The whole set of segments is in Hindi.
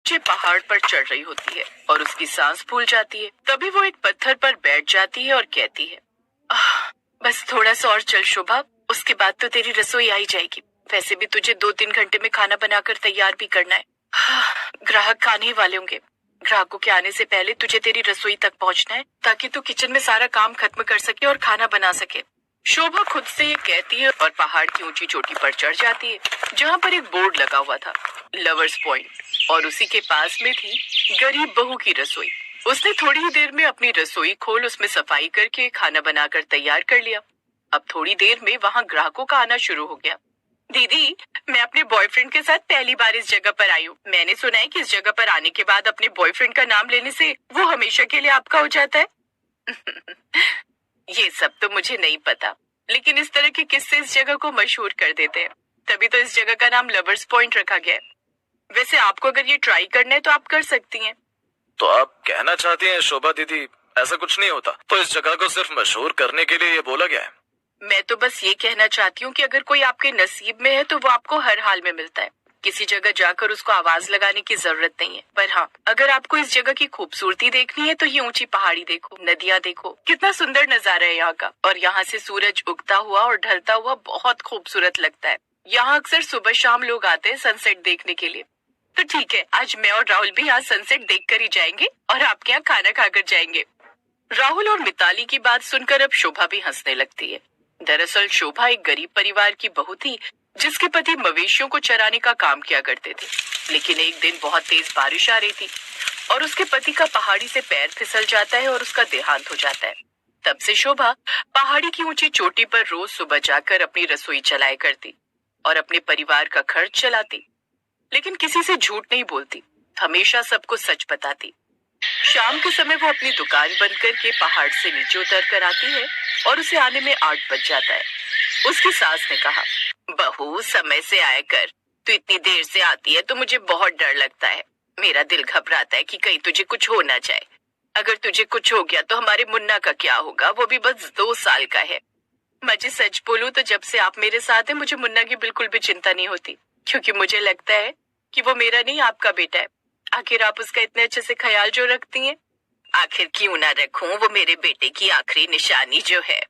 नीचे पहाड़ पर चढ़ रही होती है और उसकी सांस फूल जाती है। तभी वो एक पत्थर पर बैठ जाती है और कहती है, बस थोड़ा सा और चल शोभा, उसके बाद तो तेरी रसोई आई जाएगी। वैसे भी तुझे 2-3 घंटे में खाना बनाकर तैयार भी करना है। ग्राहक आने ही वाले होंगे। ग्राहकों के आने से पहले तुझे तेरी रसोई तक पहुंचना है ताकि तू किचन में सारा काम खत्म कर सके और खाना बना सके। शोभा खुद से ये कहती है और पहाड़ की ऊंची चोटी पर चढ़ जाती है, जहाँ पर एक बोर्ड लगा हुआ था, लवर्स पॉइंट, और उसी के पास में थी गरीब बहू की रसोई। उसने थोड़ी ही देर में अपनी रसोई खोल उसमें सफाई करके खाना बनाकर तैयार कर लिया। अब थोड़ी देर में वहाँ ग्राहकों का आना शुरू हो गया। दीदी, मैं अपने बॉयफ्रेंड के साथ पहली बार इस जगह पर आई हूँ। मैंने सुना है कि इस जगह पर आने के बाद अपने बॉयफ्रेंड का नाम लेने से वो हमेशा के लिए आपका हो जाता है। ये सब तो मुझे नहीं पता, लेकिन इस तरह के किस्से इस जगह को मशहूर कर देते हैं, तभी तो इस जगह का नाम लवर्स पॉइंट रखा गया है। वैसे आपको अगर ये ट्राई करना है तो आप कर सकती हैं। तो आप कहना चाहती हैं शोभा दीदी, ऐसा कुछ नहीं होता, तो इस जगह को सिर्फ मशहूर करने के लिए ये बोला गया है? मैं तो बस ये कहना चाहती हूँ कि अगर कोई आपके नसीब में है तो वो आपको हर हाल में मिलता है। किसी जगह जाकर उसको आवाज लगाने की जरूरत नहीं है। पर हाँ, अगर आपको इस जगह की खूबसूरती देखनी है तो ये ऊंची पहाड़ी देखो, नदियाँ देखो, कितना सुंदर नजारा है यहाँ का। और यहाँ से सूरज उगता हुआ और ढलता हुआ बहुत खूबसूरत लगता है। यहाँ अक्सर सुबह शाम लोग आते हैं सनसेट देखने के लिए। तो ठीक है, आज मैं और राहुल भी यहाँ सनसेट देख कर ही जाएंगे और आपके यहाँ खाना खाकर जाएंगे। राहुल और मिताली की बात सुनकर अब शोभा भी हंसने लगती है। दरअसल शोभा एक गरीब परिवार की बहू थी, जिसके पति मवेशियों को चराने का काम किया करते थे। लेकिन एक दिन बहुत तेज बारिश आ रही थी और उसके पति का पहाड़ी से पैर फिसल जाता है और उसका देहांत हो जाता है। तब से शोभा पहाड़ी की ऊंची चोटी पर रोज सुबह जाकर अपनी रसोई चलाया करती और अपने परिवार का खर्च चलाती, लेकिन किसी से झूठ नहीं बोलती, हमेशा सबको सच बताती। शाम के समय वो अपनी दुकान बंद करके पहाड़ से नीचे उतर कर आती है और उसे आने में 8 बज जाता है। उसकी सास ने कहा, बहू समय से आया कर, तू इतनी देर से आती है तो मुझे बहुत डर लगता है। मेरा दिल घबराता है कि कहीं तुझे कुछ हो ना जाए। अगर तुझे कुछ हो गया तो हमारे मुन्ना का क्या होगा, वो भी बस 2 साल का है। मुझे सच बोलूं तो जब से आप मेरे साथ हैं मुझे मुन्ना की बिल्कुल भी चिंता नहीं होती, क्योंकि मुझे लगता है कि वो मेरा नहीं आपका बेटा है। आखिर आप उसका इतने अच्छे से ख्याल जो रखती हैं। आखिर क्यों ना रखूं, वो मेरे बेटे की आखिरी निशानी जो है।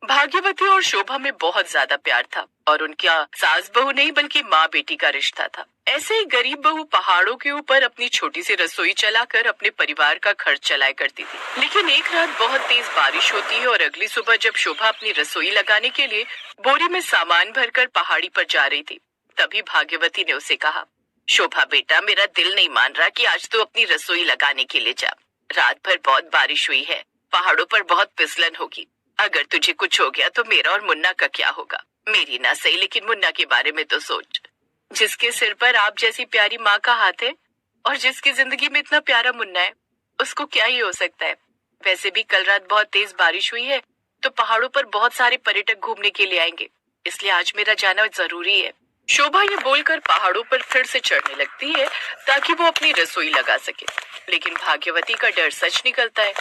भाग्यवती और शोभा में बहुत ज्यादा प्यार था और उनका सास बहू नहीं बल्कि माँ बेटी का रिश्ता था। ऐसे ही गरीब बहू पहाड़ों के ऊपर अपनी छोटी सी रसोई चलाकर अपने परिवार का खर्च चलाया करती थी। लेकिन एक रात बहुत तेज बारिश होती है और अगली सुबह जब शोभा अपनी रसोई लगाने के लिए बोरी में सामान भरकर पहाड़ी पर जा रही थी, तभी भाग्यवती ने उसे कहा, शोभा बेटा, मेरा दिल नहीं मान रहा कि आज तू अपनी रसोई लगाने के लिए जा। रात भर बहुत बारिश हुई है, पहाड़ों पर बहुत फिसलन होगी। अगर तुझे कुछ हो गया तो मेरा और मुन्ना का क्या होगा? मेरी ना सही, लेकिन मुन्ना के बारे में तो सोच। जिसके सिर पर आप जैसी प्यारी माँ का हाथ है और जिसकी जिंदगी में इतना प्यारा मुन्ना है, उसको क्या ही हो सकता है। वैसे भी कल रात बहुत तेज बारिश हुई है तो पहाड़ों पर बहुत सारे पर्यटक घूमने के लिए आएंगे, इसलिए आज मेरा जाना जरूरी है। शोभा ये बोलकर पहाड़ों पर फिर से चढ़ने लगती है ताकि वो अपनी रसोई लगा सके, लेकिन भाग्यवती का डर सच निकलता है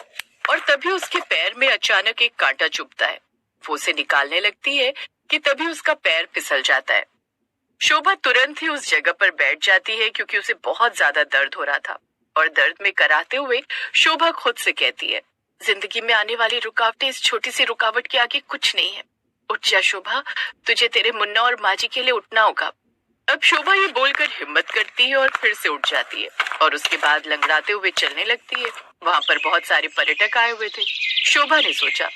और तभी उसके पैर में अचानक एक कांटा चुभता है। वो उसे निकालने लगती है कि तभी उसका पैर फिसल जाता है। शोभा तुरंत ही उस जगह पर बैठ जाती है क्योंकि उसे बहुत ज्यादा दर्द हो रहा था और दर्द में कराहते हुए शोभा खुद से कहती है, जिंदगी में आने वाली रुकावटें इस छोटी सी रुकावट के आगे कुछ नहीं है। उठ जा शोभा, तुझे तेरे मुन्ना और माँ जी के लिए उठना होगा। अब शोभा ये बोलकर हिम्मत करती है और फिर से उठ जाती है और उसके बाद लंगड़ाते हुए चलने लगती है। वहाँ पर बहुत सारे पर्यटक आए हुए थे। शोभा ने सोचा,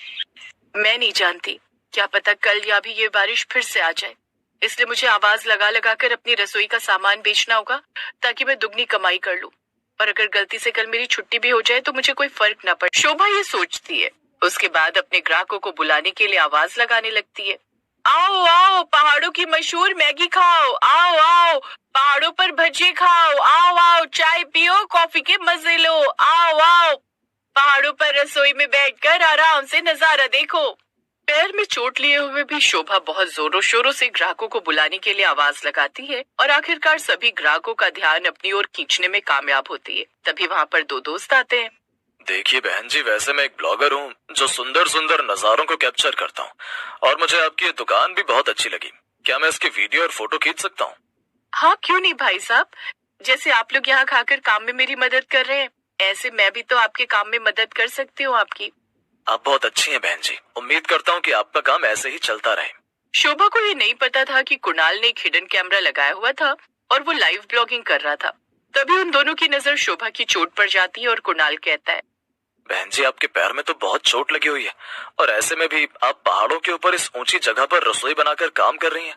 मैं नहीं जानती, क्या पता कल या भी ये बारिश फिर से आ जाए, इसलिए मुझे आवाज लगा लगा कर अपनी रसोई का सामान बेचना होगा ताकि मैं दुगनी कमाई कर लूं। और अगर गलती से कल मेरी छुट्टी भी हो जाए तो मुझे कोई फर्क ना पड़े। शोभा ये सोचती है। उसके बाद अपने ग्राहकों को बुलाने के लिए आवाज लगाने लगती है, आओ आओ, पहाड़ों की मशहूर मैगी खाओ, आओ आओ, पहाड़ों पर भजिए खाओ, आओ आओ, चाय पियो, कॉफी के मजे लो, आओ आओ, पहाड़ों पर रसोई में बैठकर आराम से नजारा देखो। पैर में चोट लिए हुए भी शोभा बहुत जोरों शोरों से ग्राहकों को बुलाने के लिए आवाज लगाती है और आखिरकार सभी ग्राहकों का ध्यान अपनी ओर खींचने में कामयाब होती है। तभी वहाँ पर 2 दोस्त आते हैं। देखिए बहन जी, वैसे मैं एक ब्लॉगर हूँ जो सुंदर सुंदर नजारों को कैप्चर करता हूँ और मुझे आपकी ये दुकान भी बहुत अच्छी लगी। क्या मैं इसकी वीडियो और फोटो खींच सकता हूँ? हाँ, क्यों नहीं भाई साहब, जैसे आप लोग यहाँ खाकर काम में मेरी मदद कर रहे हैं, ऐसे मैं भी तो आपके काम में मदद कर सकती हूँ आपकी। आप बहुत अच्छी हैं बहन जी, उम्मीद करता हूँ कि आपका काम ऐसे ही चलता रहे। शोभा को ये नहीं पता था कि कुणाल ने एक हिडन कैमरा लगाया हुआ था और वो लाइव ब्लॉगिंग कर रहा था। तभी उन दोनों की नजर शोभा की चोट पर जाती है और कुणाल कहता है, बहन जी आपके पैर में तो बहुत चोट लगी हुई है, और ऐसे में भी आप पहाड़ों के ऊपर इस ऊंची जगह पर रसोई बनाकर काम कर रही हैं।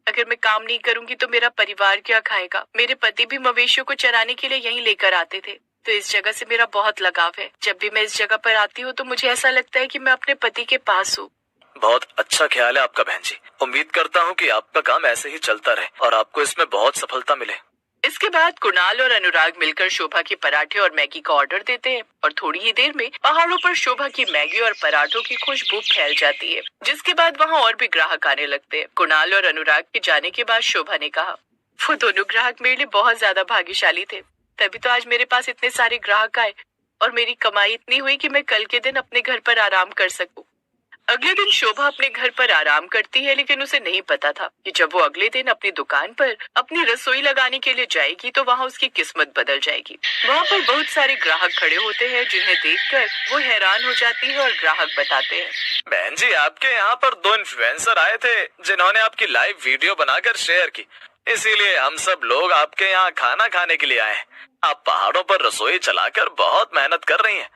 अगर मैं काम नहीं करूंगी तो मेरा परिवार क्या खाएगा? मेरे पति भी मवेशियों को चराने के लिए यहीं लेकर आते थे, तो इस जगह से मेरा बहुत लगाव है। जब भी मैं इस जगह पर आती हूँ तो मुझे ऐसा लगता है कि मैं अपने पति के पास हूँ। बहुत अच्छा ख्याल है आपका बहन जी, उम्मीद करता हूँ कि आपका काम ऐसे ही चलता रहे और आपको इसमें बहुत सफलता मिले। इसके बाद कुणाल और अनुराग मिलकर शोभा के पराठे और मैगी का ऑर्डर देते हैं और थोड़ी ही देर में पहाड़ों पर शोभा की मैगी और पराठों की खुशबू फैल जाती है, जिसके बाद वहाँ और भी ग्राहक आने लगते हैं। कुणाल और अनुराग के जाने के बाद शोभा ने कहा, वो दोनों ग्राहक मेरे लिए बहुत ज्यादा भाग्यशाली थे, तभी तो आज मेरे पास इतने सारे ग्राहक आए और मेरी कमाई इतनी हुई कि मैं कल के दिन अपने घर पर आराम कर सकूं। अगले दिन शोभा अपने घर पर आराम करती है, लेकिन उसे नहीं पता था कि जब वो अगले दिन अपनी दुकान पर अपनी रसोई लगाने के लिए जाएगी तो वहाँ उसकी किस्मत बदल जाएगी। वहाँ पर बहुत सारे ग्राहक खड़े होते हैं, जिन्हें देखकर वो हैरान हो जाती है और ग्राहक बताते हैं, बहन जी आपके यहाँ पर 2 इन्फ्लुएंसर आए थे जिन्होंने आपकी लाइव वीडियो बनाकर शेयर की, इसीलिए हम सब लोग आपके यहाँ खाना खाने के लिए आए हैं। आप पहाड़ों पर रसोई चलाकर बहुत मेहनत कर रही हैं।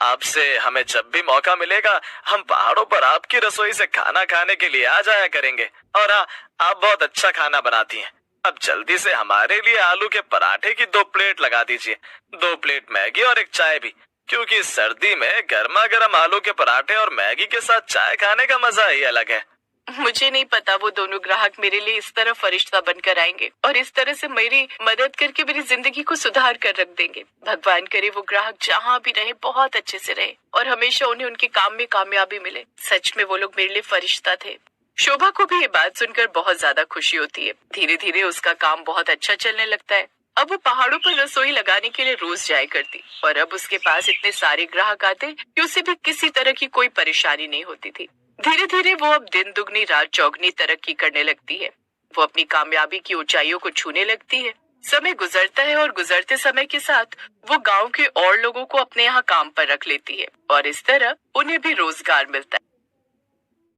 आपसे हमें जब भी मौका मिलेगा हम पहाड़ों पर आपकी रसोई से खाना खाने के लिए आ जाया करेंगे। और हाँ, आप बहुत अच्छा खाना बनाती हैं। अब जल्दी से हमारे लिए आलू के पराठे की 2 प्लेट लगा दीजिए, 2 प्लेट मैगी और 1 चाय भी, क्योंकि सर्दी में गर्मा गर्म आलू के पराठे और मैगी के साथ चाय खाने का मजा ही अलग है। मुझे नहीं पता वो दोनों ग्राहक मेरे लिए इस तरह फरिश्ता बनकर आएंगे और इस तरह से मेरी मदद करके मेरी जिंदगी को सुधार कर रख देंगे। भगवान करे वो ग्राहक जहाँ भी रहे बहुत अच्छे से रहे और हमेशा उन्हें उनके काम में कामयाबी मिले। सच में वो लोग मेरे लिए फरिश्ता थे। शोभा को भी ये बात सुनकर बहुत ज्यादा खुशी होती है। धीरे धीरे उसका काम बहुत अच्छा चलने लगता है। अब वो पहाड़ों पर रसोई लगाने के लिए रोज जाया करती और अब उसके पास इतने सारे ग्राहक आते कि उसे भी किसी तरह की कोई परेशानी नहीं होती थी। धीरे धीरे वो अब दिन दुगनी रात चौगनी तरक्की करने लगती है। वो अपनी कामयाबी की ऊंचाइयों को छूने लगती है। समय गुजरता है और गुजरते समय के साथ वो गांव के और लोगों को अपने यहाँ काम पर रख लेती है और इस तरह उन्हें भी रोजगार मिलता है।